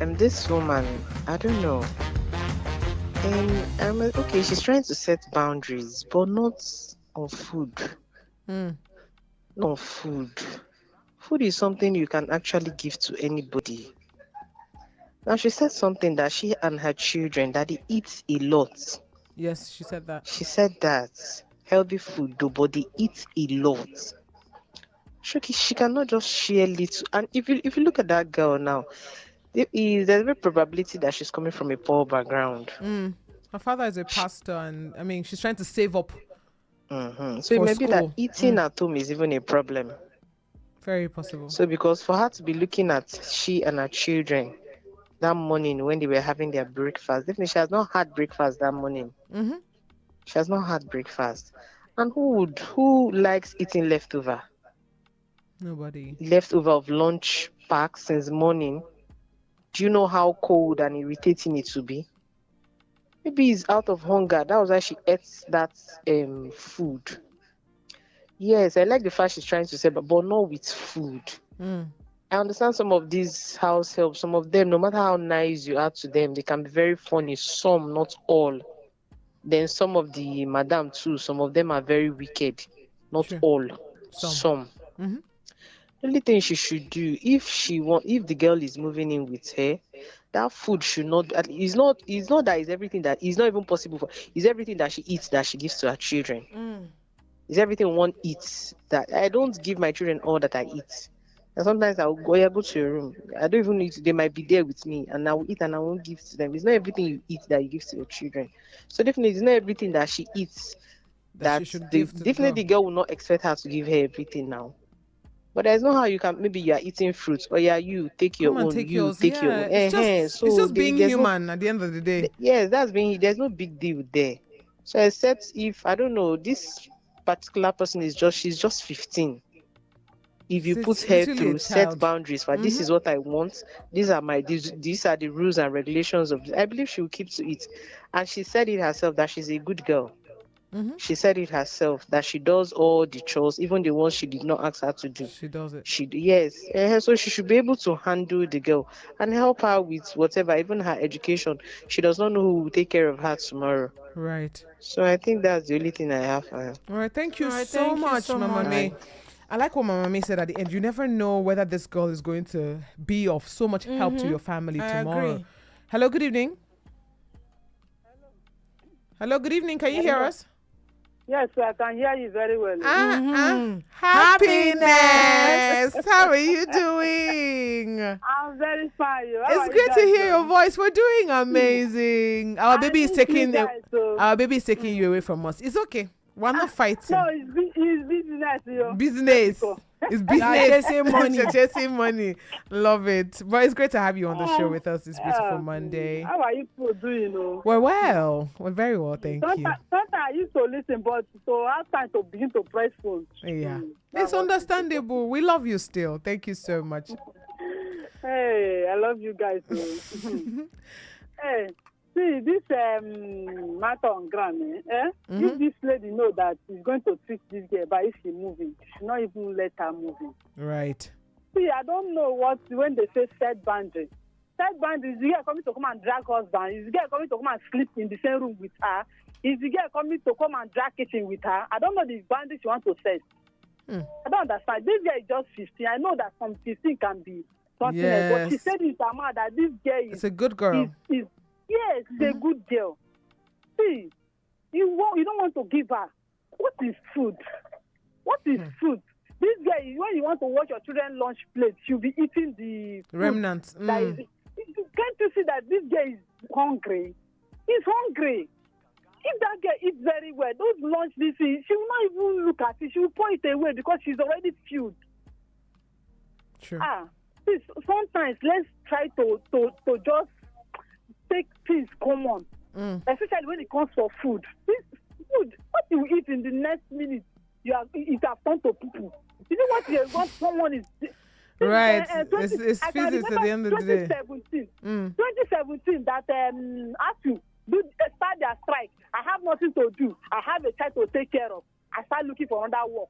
this woman, I don't know. And I'm like, okay, she's trying to set boundaries, but not on food. Mm. Not on food. Food is something you can actually give to anybody. Now she said something that she and her children that they eat a lot. Yes, she said that. She said that healthy food, though, but they eat a lot. She cannot just share little. And if you look at that girl now, there's a probability that she's coming from a poor background. Mm. Her father is a pastor, and I mean, she's trying to save up So it for may be that school. eating at home is even a problem. Very possible. So because for her to be looking at she and her children that morning when they were having their breakfast, definitely she has not had breakfast that morning. Mm-hmm. She has not had breakfast. And who likes eating Nobody. leftover of lunch pack since morning? Do you know how cold and irritating it will be? Maybe it's out of hunger. That was why she ate that food. Yes, I like the fact she's trying to say, but not with food. Mm. I understand some of these house help, some of them, no matter how nice you are to them, they can be very funny. Some, not all. Then some of the madam too, some of them are very wicked. Not Sure. all. Some. Some. Mm-hmm. The only thing she should do, if the girl is moving in with her, that food should not. It's not that it's everything that is not even possible for. It's everything that she eats that she gives to her children. Mm. It's everything one eats that I don't give my children all that I eat. And sometimes I'll go, yeah, go to your room. I don't even need to, they might be there with me and I will eat and I won't give to them. It's not everything you eat that you give to your children. So definitely it's not everything that she eats That she that should the give to the girl. definitely the girl will not expect her to give her everything now. But there's no how you can, maybe you are eating fruits or yeah, Come and take you yours. take your Yeah, own. it's So just being there's no human at the end of the day. yes, there's no big deal there. So except if I don't know, this particular person she's just 15. If you put It's her literally a through set child. boundaries for this Mm-hmm. is what I want, these are the rules and regulations of I believe she will keep to it. And she said it herself that she's a good girl. Mm-hmm. She said it herself that she does all the chores, even the ones she did not ask her to do. She does it. Yes, so she should be able to handle the girl and help her with whatever, even her education. She does not know who will take care of her tomorrow. Right. So I think that's the only thing I have for her. All right. Thank All you right, so thank you much, so Mama much. May. I like what Mama May said at the end. You never know whether this girl is going to be of so much help to your family I tomorrow. agree. Hello, good evening. Hello, good evening. Can you hear us? Yes, I can hear you very well. Happiness. How are you doing? I'm very fine. It's great to hear your voice. We're doing amazing. Our baby is taking you away from us. It's okay. We're not fighting. No, it's business. Business. It's business. chasing money. You're chasing money. Love it. But it's great to have you on the show with us this beautiful Monday. How are you people doing? We're well. We're very well, thank you. Sometimes I used to listen, but to have time to begin to press phone. Yeah. It's understandable. We love you still. Thank you so much. Hey, I love you guys. Hey, see, this matter on ground, if this lady know that she's going to treat this girl, but if she's moving, she should not even let her move in. Right. See, I don't know when they say set boundaries. Set boundaries, is the girl coming to come and drag husband? Is the girl coming to come and sleep in the same room with her? Is the girl coming to come and drag kitchen with her? I don't know the boundaries she wants to set. I don't understand. This girl is just 15. I know that some 15 can be something else, but she said in her mouth that this girl is... It's a good girl. Yes, she's a good girl. See, you don't want to give her. What is food? What is food? This girl, when you want to wash your children's lunch plate, she'll be eating the remnants. Can't you see that this girl is hungry? He's hungry. If that girl eats very well, those lunch dishes, she will not even look at it. She will pour it away because she's already filled. True. Please, sometimes let's try to just take things common, especially when it comes for food. This food, what you eat in the next minute, it has turned to poo. You know what you want? Someone is right. It's physics at the end of the day. 2017 that after start their strike. I have nothing to do. I have a child to take care of. I start looking for another work.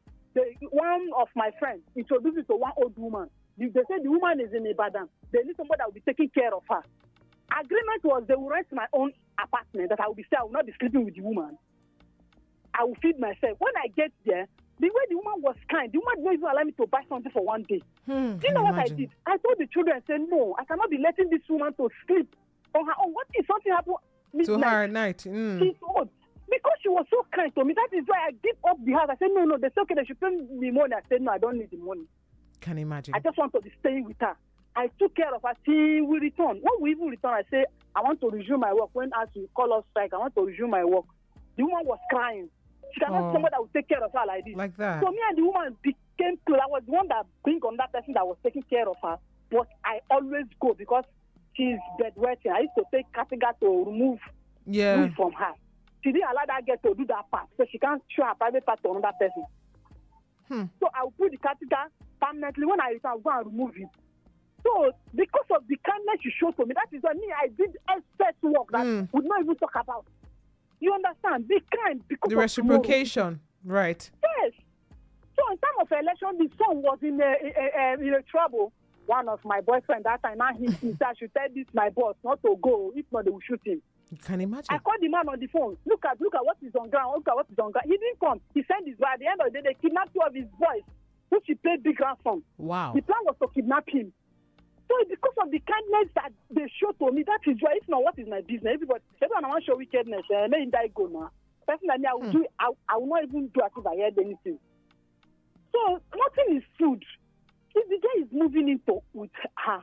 One of my friends introduced me to one old woman. They say the woman is in Ibadan. They need somebody that will be taking care of her. Agreement was they will rent my own apartment, that I will not be sleeping with the woman. I will feed myself. When I get there, the way the woman was kind, the woman didn't even allow me to buy something for one day. Do you know what I did? I told the children, I said, no, I cannot be letting this woman to sleep on her own. What if something happened midnight? To her at night. She's old. Because she was so kind to me, that is why I give up the house. I said, no, they said, okay, they should pay me money. I said, no, I don't need the money. Can you imagine? I just want to be staying with her. I took care of her till we return. When we even return, I say, I want to resume my work. When asked to call us strike, I want to resume my work. The woman was crying. She cannot see somebody that will take care of her like this. Like that. So me and the woman became close. I was the one that bring on that person that was taking care of her. But I always go because she's bedwetting. I used to take catheter to remove fluid from her. She didn't allow that girl to do that part. So she can't show her private part to another person. So I will put the catheter permanently. When I return, I'll go and remove it. So because of the kindness she showed to me, that is why I did excess work that would not even talk about. You understand? Be kind because the of reciprocation, tomorrow. right? Yes. So in time of election, the son was in a trouble. One of my boyfriend that time, he said, I should tell this my boss not to go. If not, they will shoot him. You can imagine. I called the man on the phone. Look at what is on ground. Look at what is on ground. He didn't come. He sent his wife. At the end of the day, they kidnapped two of his boys, which he paid big ransom. Wow. The plan was to kidnap him. So because of the kindness that they showed to me, that is why. If not, what is my business? Everyone I want to show wickedness. May die go now. Personally, I will do. I will not even do as if I heard anything. So nothing is food. If the guy is moving into with her,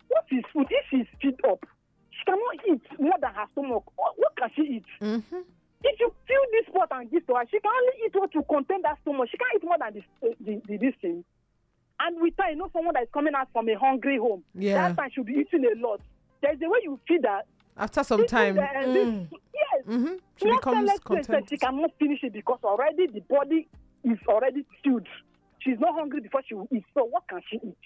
what is food? If she's feed up, she cannot eat more than her stomach. What can she eat? If you fill this pot and give to her, she can only eat what to contain that stomach. She can't eat more than this thing. And with her, someone that is coming out from a hungry home. Yeah. That time she'll be eating a lot. There's a way you feed her. After some time. Yes. She becomes content. She cannot finish it because already the body is already filled. She's not hungry before she will eat. So what can she eat?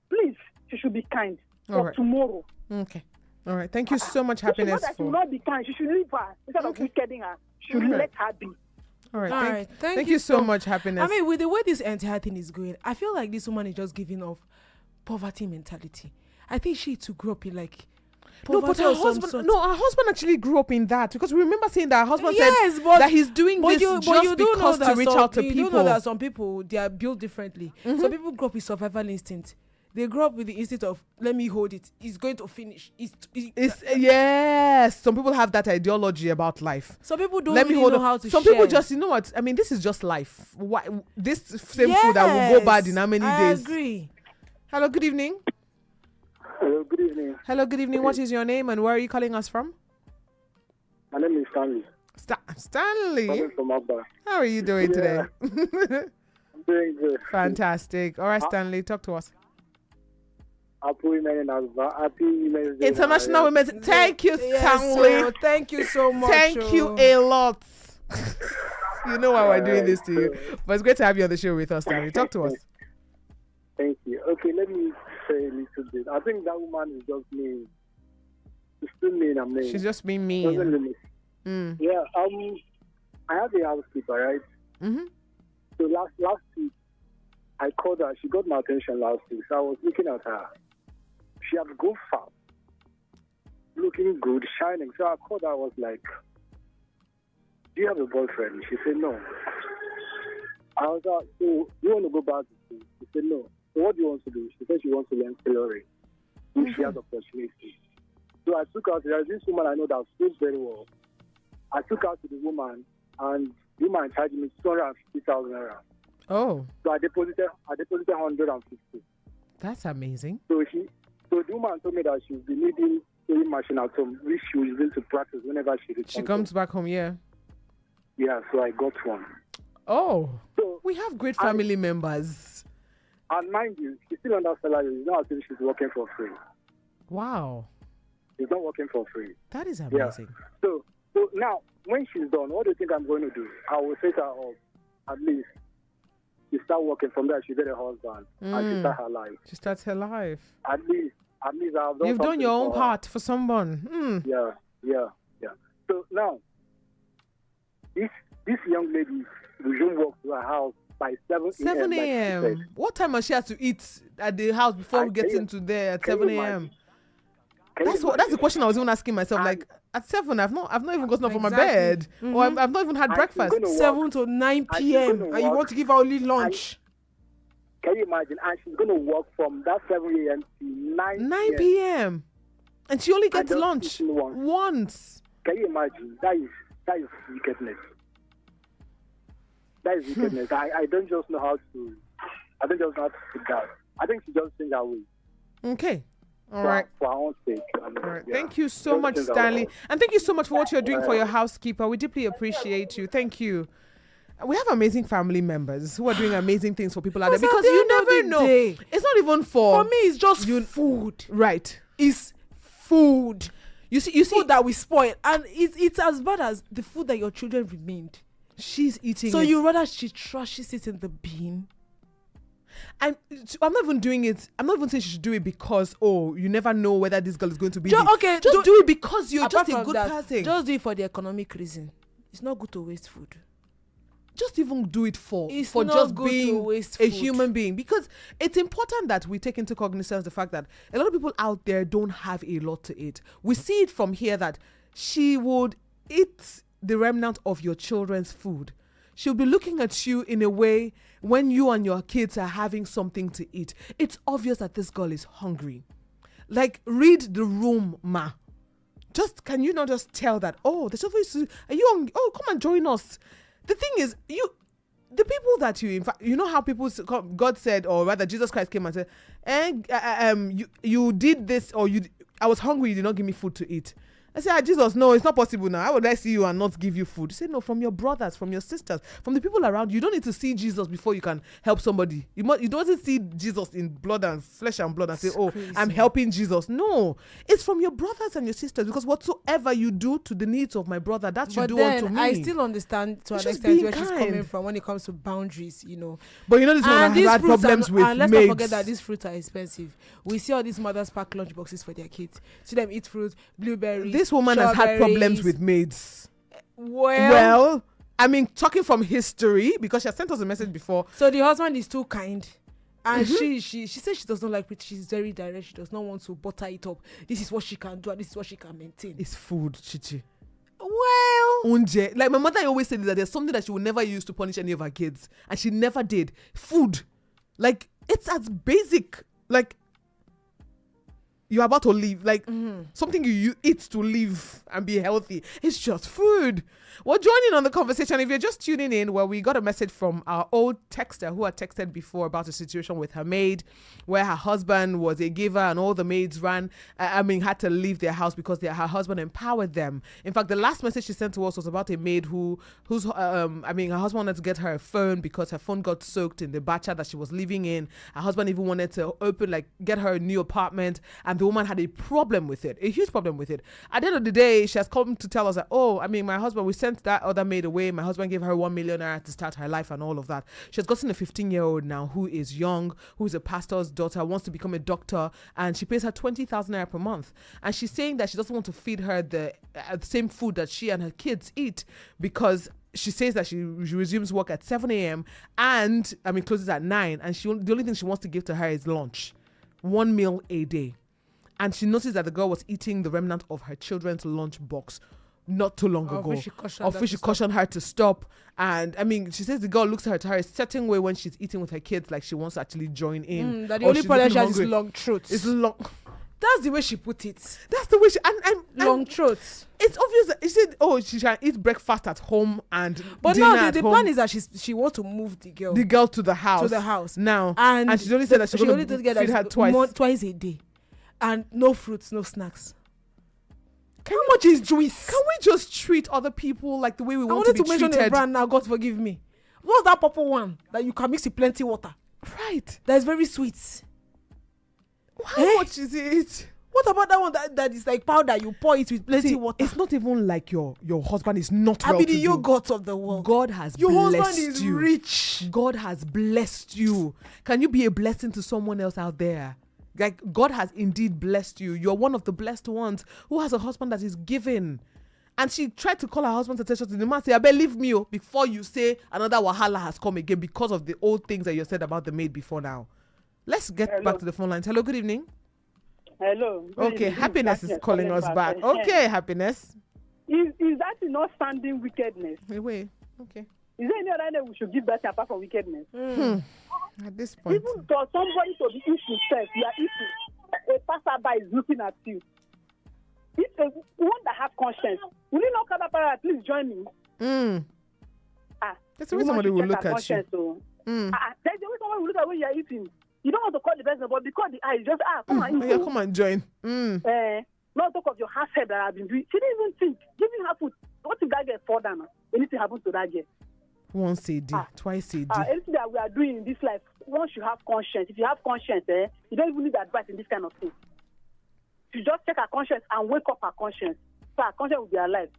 Please, she should be kind for tomorrow. Okay. All right. Thank you so much, Happiness. She should not be kind. She should leave her instead of wickeding her. She should let her be. All right. Thank you so much, Happiness. I mean, with the way this entire thing is going, I feel like this woman is just giving off poverty mentality. I think she to grow up in like poverty. Her husband actually grew up in that, because we remember saying that her husband said that he's doing this just because to reach out to people. You do know that some people, they are built differently. Some people grow up with survival instinct. They grow up with the instinct of, let me hold it. It's going to finish. Yes. Some people have that ideology about life. Some people don't know how to share. Some people just, you know what? I mean, this is just life. Why this same food that will go bad in how many days? I agree. Hello, good evening. Hello, good evening. Hello, good evening. What is your name and where are you calling us from? My name is Stanley. Stanley. I'm from Abba. How are you doing today? I'm doing good. Fantastic. All right, Stanley, talk to us. Happy Women's Day. International Women's Day. Thank you, Stanley. Thank you so much. Thank you a lot. You know why we're doing this to you. But it's great to have you on the show with us, Stanley. Talk to us. Thank you. Okay, let me say a little bit. I think that woman is just mean. She's still mean and mean. She's just being mean. Yeah, I have a housekeeper, right? So last week, I called her. She got my attention last week. So I was looking at her. She had grown fat, looking good, shining. So I called her. I was like, do you have a boyfriend? She said, no. I was like, so you want to go back to school? She said, no. So what do you want to do? She said she wants to learn tailoring, if she has opportunity. So I took her to this woman I know that speaks very well. I took her to the woman, and the woman charged me 250,000 naira. Oh. So I deposited 150. That's amazing. So the woman told me that she'll be needing sewing machine at home, which she will use to practice whenever she returns. She comes back home, yeah. Yeah, so I got one. Oh. So we have great family members. And mind you, she's still under salary. It's not as if she's working for free. Wow. She's not working for free. That is amazing. Yeah. So now, when she's done, what do you think I'm going to do? I will set her up, at least. She start working from there. She get a husband, and she start her life. She starts her life. At least I've done. You've done your own part for someone. Yeah. So now, this young lady resumed work to her house by 7 7 a.m. a.m. What time does she have to eat at the house before we get into there at 7 a.m.? That's the question I was even asking myself. Like at 7, I've not even gotten up from my bed, or I've not even had breakfast. 7 to 9 p.m. and you want to give her only lunch. Can you imagine? And she's going to work from that 7 a.m. to 9 p.m. And she only gets lunch once. Can you imagine? That is wickedness. That is wickedness. I don't just know how to. I don't just know how to put that. I think she just thinks that way. Okay. All right. For our own sake. All right. Yeah. Thank you so much, Stanley. And thank you so much for what you're doing for your housekeeper. We deeply appreciate you. Thank you. We have amazing family members who are doing amazing things for people out there because you never know. It's not even for me, it's just food. Right. It's food. You see food that we spoil. And it's as bad as the food that your children remained. She's eating so it. you rather she trashes it in the bin? I'm not even doing it. I'm not even saying she should do it because you never know whether this girl is going to be. Just do it because you're just a good person. Just do it for the economic reason. It's not good to waste food. Just even do it for not just good being to waste a food. human being, because it's important that we take into cognizance the fact that a lot of people out there don't have a lot to eat. We see it from here that she would eat the remnant of your children's food. She'll be looking at you in a way when you and your kids are having something to eat. It's obvious that this girl is hungry. Like, read the room, ma. Can you not just tell that, there's something are you hungry? Come and join us. The thing is, the people that in fact, you know how people, God said, or rather Jesus Christ came and said, you did this, or I was hungry, you did not give me food to eat. I said, Jesus, no, it's not possible now. How would I see you and not give you food? He said, no, from your brothers, from your sisters, from the people around you. You don't need to see Jesus before you can help somebody. You don't see Jesus in blood and flesh and blood and say, crazy. I'm helping Jesus. No, it's from your brothers and your sisters, because whatsoever you do to the needs of my brother, that you do unto me. I still understand to an extent where she's coming from when it comes to boundaries, But this one has had problems with and let's maids. not forget that these fruits are expensive. We see all these mothers pack lunch boxes for their kids. See them eat fruit, blueberries. This woman has had problems with maids. Well, I mean, talking from history, because she has sent us a message before. So the husband is too kind. And she says she does not like it. She's very direct. She does not want to butter it up. This is what she can do and this is what she can maintain. It's food, Chichi. Well, unje. Like my mother always said that there's something that she would never use to punish any of her kids. And she never did. Food. Like, it's as basic. Like, you're about to live, like something you eat to live and be healthy. It's just food. Well, joining on the conversation, if you're just tuning in, we got a message from our old texter who had texted before about a situation with her maid, where her husband was a giver and all the maids had to leave their house because her husband empowered them. In fact, the last message she sent to us was about a maid whose her husband wanted to get her a phone because her phone got soaked in the bacha that she was living in. Her husband even wanted to get her a new apartment, and the woman had a problem with it, a huge problem with it. At the end of the day, she has come to tell us that, my husband, we sent that other maid away. My husband gave her 1 million naira to start her life and all of that. She has gotten a 15-year-old now who is young, who is a pastor's daughter, wants to become a doctor, and she pays her 20,000 naira per month. And she's saying that she doesn't want to feed her the same food that she and her kids eat, because she says that she resumes work at 7 a.m. and closes at 9, and the only thing she wants to give to her is lunch, 1 meal a day. And she noticed that the girl was eating the remnant of her children's lunch box not too long ago. Of which she cautioned her to stop. And she says the girl looks at her a certain way when she's eating with her kids, like she wants to actually join in. That the only problem she has is long throats. It's long. That's the way she put it. That's the way she and long throats. It's obvious that she said, she can eat breakfast at home and but dinner now the plan is that she wants to move the girl to the house now, and she's only said that she's going to feed her twice a day. And no fruits, no snacks. How much is juice? Can we just treat other people like the way we want to be treated? I wanted to mention a brand now, God forgive me. What's that purple one that you can mix with plenty water? Right. That is very sweet. How much is it? What about that one that is like powder? You pour it with plenty water. It's not even like your husband is not well to do. the yogurt of the world. God has your blessed you. Your husband is rich. God has blessed you. Can you be a blessing to someone else out there? Like, God has indeed blessed you. You're one of the blessed ones who has a husband that is giving. And she tried to call her husband's attention to the man, say, I believe me, before you say another wahala has come again because of the old things that you said about the maid before now. Let's get back to the phone lines. Hello, good evening. Hello. Okay, Happiness is calling us back. Okay, Happiness. Is that not standing wickedness? Wait, okay. Is there any other name we should give that apart from wickedness? At this point. Even for somebody to be eating first, you are eating. A passerby is looking at you. It's a one that have conscience. Will you not come up and please join me? That's the way somebody will look at you. There's the way somebody will look at when you are eating. You don't want to call the person, but because the eye just come and eat. Yeah, come and join. Not talk of your half head that I've been doing. She didn't even think. Giving her food. What if that girl fall down? Anything happens to that girl? Once a day, twice a day. Anything that we are doing in this life, once you have conscience, if you have conscience, you don't even need advice in this kind of thing. You just check our conscience and wake up our conscience. So our conscience will be alive.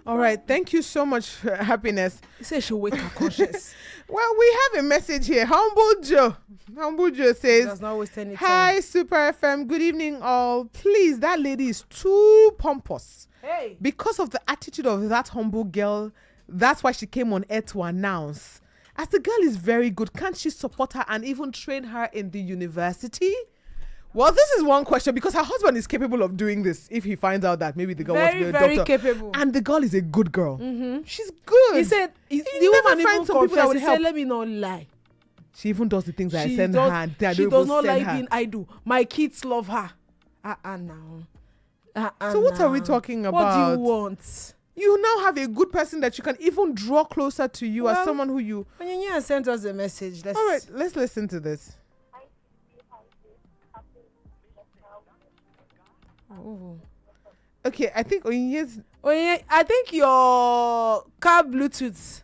All right, thank you so much, Happiness. You say she'll wake her conscience. Well, we have a message here. Humble Joe. Humble Joe says, does not waste any time. Hi, Super FM. Good evening, all. Please, that lady is too pompous. Hey. Because of the attitude of that humble girl, that's why she came on air to announce. As the girl is very good, can't she support her and even train her in the university? Well, this is one question because her husband is capable of doing this if he finds out that maybe the girl wants to be a doctor. Very capable. And the girl is a good girl. She's good. He said, the woman even confessed, he said, let me not lie. She even does the things that I send her. She does not like being idle. My kids love her. Now. So what are we talking about? What do you want? You now have a good person that you can even draw closer to you as someone who you... Onyinye sent us a message. All right, let's listen to this. Oh. Okay, I think I think your car Bluetooth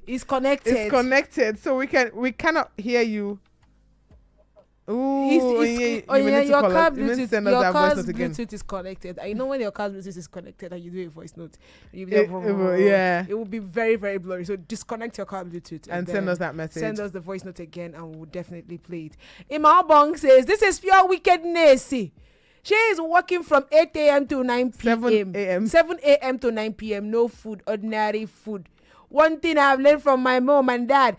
is connected. It's connected, so we cannot hear you. Ooh, your car Bluetooth is connected. I know when your car Bluetooth is connected and you do a voice note, it will be very, very blurry. So disconnect your car Bluetooth and send us that message. Send us the voice note again, and we'll definitely play it. Imal Bong says, "This is pure wickedness. She is working from 8 a.m. to 9 p.m. 7 a.m. to 9 p.m. No food, ordinary food. One thing I've learned from my mom and dad,